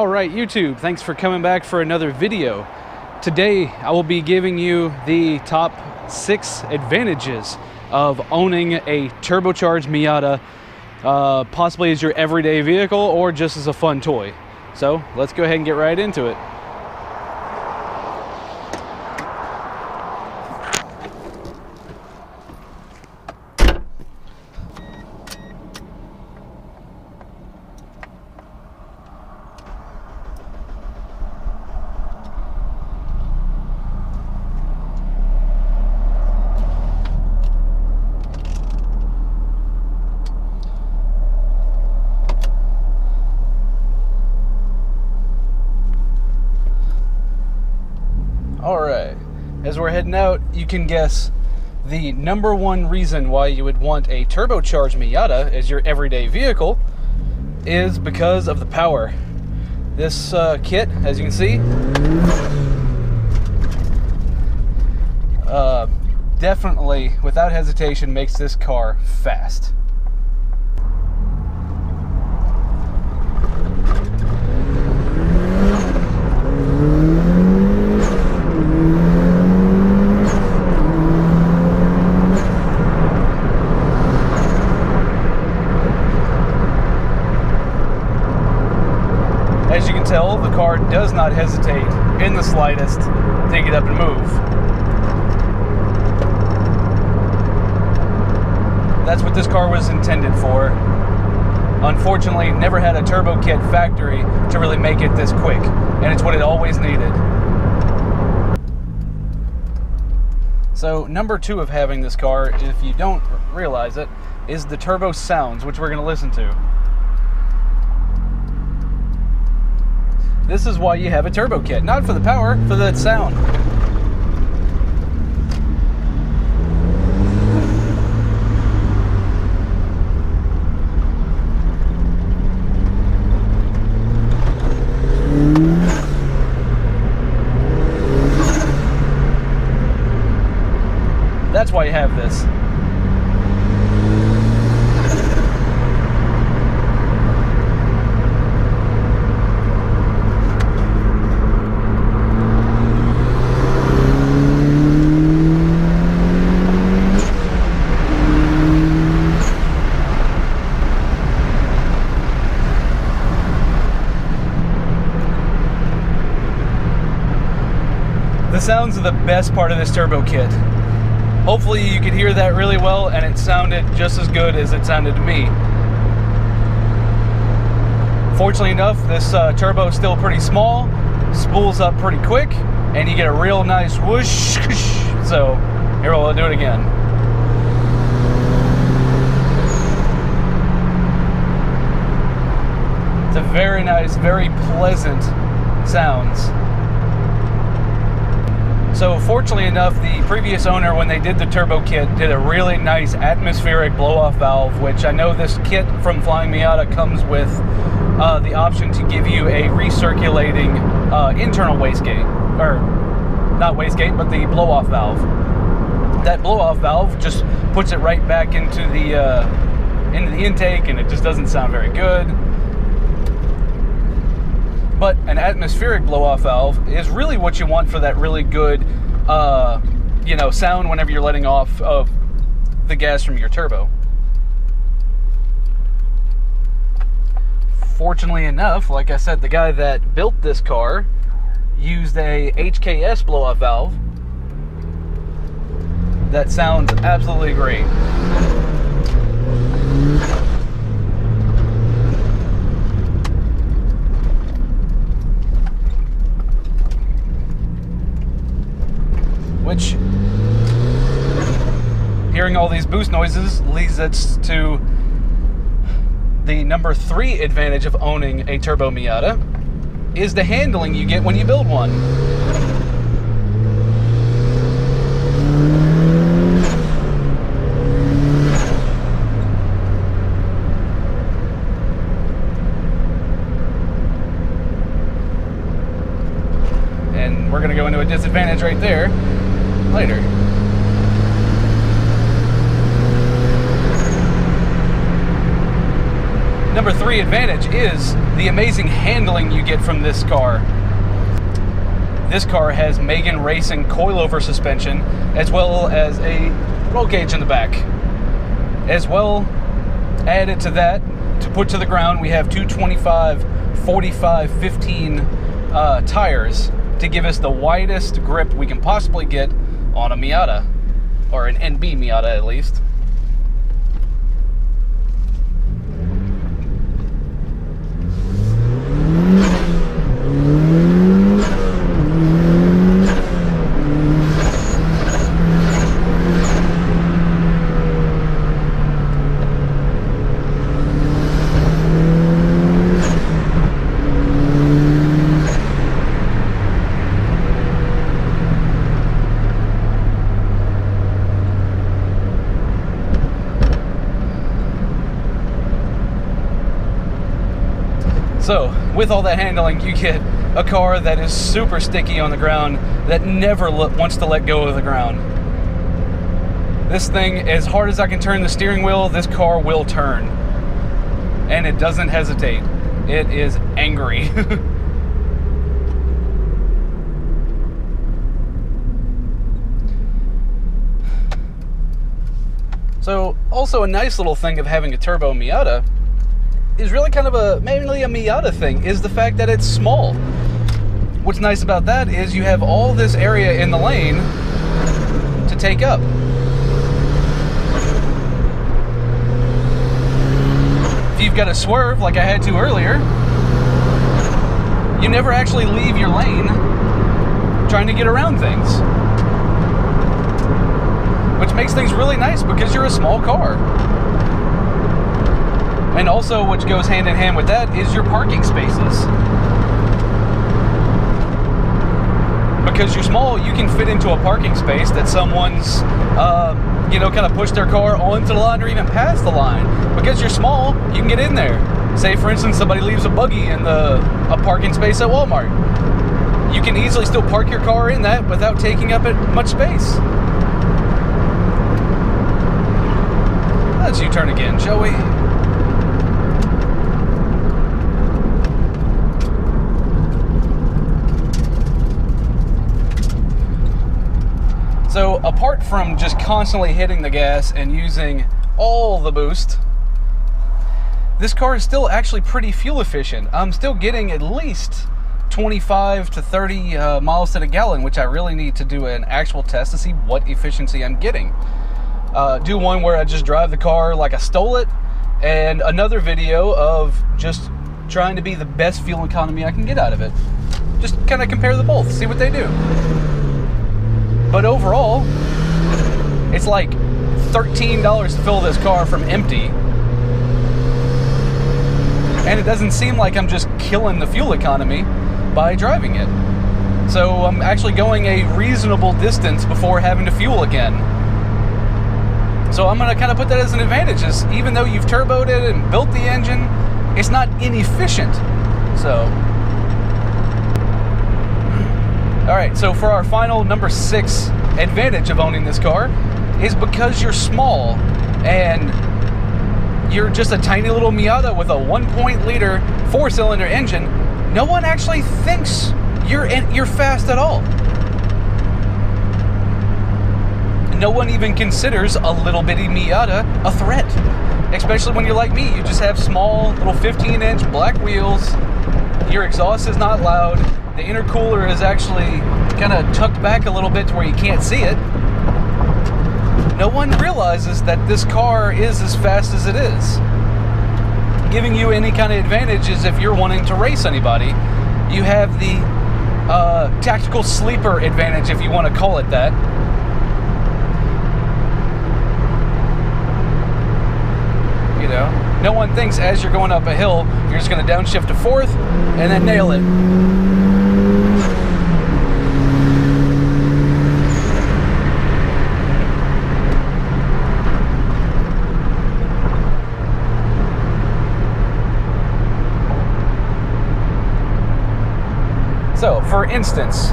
Alright YouTube, thanks for coming back for another video. Today I will be giving you the top 6 advantages of owning a turbocharged Miata, possibly as your everyday vehicle or just as a fun toy. So let's go ahead and get right into it. Alright, as we're heading out, you can guess the #1 reason why you would want a turbocharged Miata as your everyday vehicle is because of the power. This kit, as you can see, definitely, without hesitation, makes this car fast. As you can tell, the car does not hesitate in the slightest to get up and move. That's what this car was intended for. Unfortunately, never had a turbo kit factory to really make it this quick, and it's what it always needed. So, #2 of having this car, if you don't realize it, is the turbo sounds, which we're going to listen to. This is why you have a turbo kit, not for the power, for the sound. That's why you have this. The sounds are the best part of this turbo kit. Hopefully you could hear that really well and it sounded just as good as it sounded to me. Fortunately enough, this turbo is still pretty small, spools up pretty quick, and you get a real nice whoosh. So here, we'll do it again. It's a very nice, very pleasant sounds. So fortunately enough, the previous owner, when they did the turbo kit, did a really nice atmospheric blow-off valve, which I know this kit from Flying Miata comes with the option to give you a recirculating internal wastegate, or not wastegate, but the blow-off valve. That blow-off valve just puts it right back into the intake, and it just doesn't sound very good. But an atmospheric blow-off valve is really what you want for that really good, sound whenever you're letting off of the gas from your turbo. Fortunately enough, like I said, the guy that built this car used a HKS blow-off valve that sounds absolutely great. Which, hearing all these boost noises leads us to the #3 advantage of owning a turbo Miata, is the handling you get when you build one. And we're going to go into a disadvantage right there later. #3 3 advantage is the amazing handling you get from this car. This car has Megan Racing coilover suspension, as well as a roll cage in the back. As well, added to that, to put to the ground, we have 225, 45, 15 tires to give us the widest grip we can possibly get on a Miata, or an NB Miata at least. So, with all that handling, you get a car that is super sticky on the ground, that never wants to let go of the ground. This thing, as hard as I can turn the steering wheel, this car will turn. And it doesn't hesitate. It is angry. So, also a nice little thing of having a turbo Miata is really kind of mainly a Miata thing, is the fact that it's small. What's nice about that is you have all this area in the lane to take up. If you've got to swerve like I had to earlier, you never actually leave your lane trying to get around things. Which makes things really nice because you're a small car. And also, which goes hand in hand with that, is your parking spaces. Because you're small, you can fit into a parking space that someone's, kind of pushed their car onto the line or even past the line. Because you're small, you can get in there. Say, for instance, somebody leaves a buggy in a parking space at Walmart. You can easily still park your car in that without taking up much space. Let's U-turn again, shall we? So apart from just constantly hitting the gas and using all the boost, this car is still actually pretty fuel efficient. I'm still getting at least 25 to 30 miles to the gallon, which I really need to do an actual test to see what efficiency I'm getting. Do one where I just drive the car like I stole it, and another video of just trying to be the best fuel economy I can get out of it. Just kind of compare the both, see what they do. But overall, it's like $13 to fill this car from empty. And it doesn't seem like I'm just killing the fuel economy by driving it. So I'm actually going a reasonable distance before having to fuel again. So I'm gonna kind of put that as an advantage, is even though you've turboed it and built the engine, it's not inefficient. So. Alright, so for our final number 6 advantage of owning this car is because you're small and you're just a tiny little Miata with a 1.0-liter 4-cylinder engine, no one actually thinks you're fast at all. No one even considers a little bitty Miata a threat. Especially when you're like me, you just have small little 15-inch black wheels, your exhaust is not loud, the intercooler is actually kind of tucked back a little bit to where you can't see it. No one realizes that this car is as fast as it is. Giving you any kind of advantage is if you're wanting to race anybody. You have the tactical sleeper advantage, if you want to call it that. You know, no one thinks as you're going up a hill, you're just going to downshift to 4th and then nail it. So, for instance,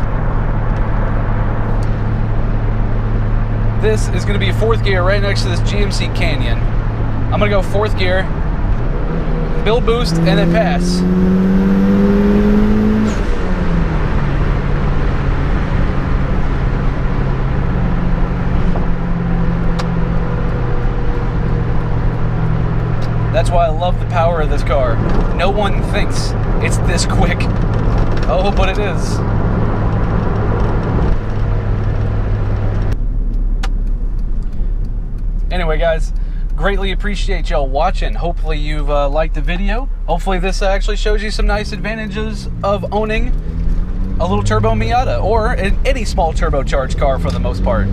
this is going to be 4th gear right next to this GMC Canyon. I'm going to go 4th gear, build boost, and then pass. That's why I love the power of this car. No one thinks it's this quick. Oh, but it is. Anyway, guys, greatly appreciate y'all watching. Hopefully you've liked the video. Hopefully this actually shows you some nice advantages of owning a little turbo Miata, or any small turbocharged car for the most part.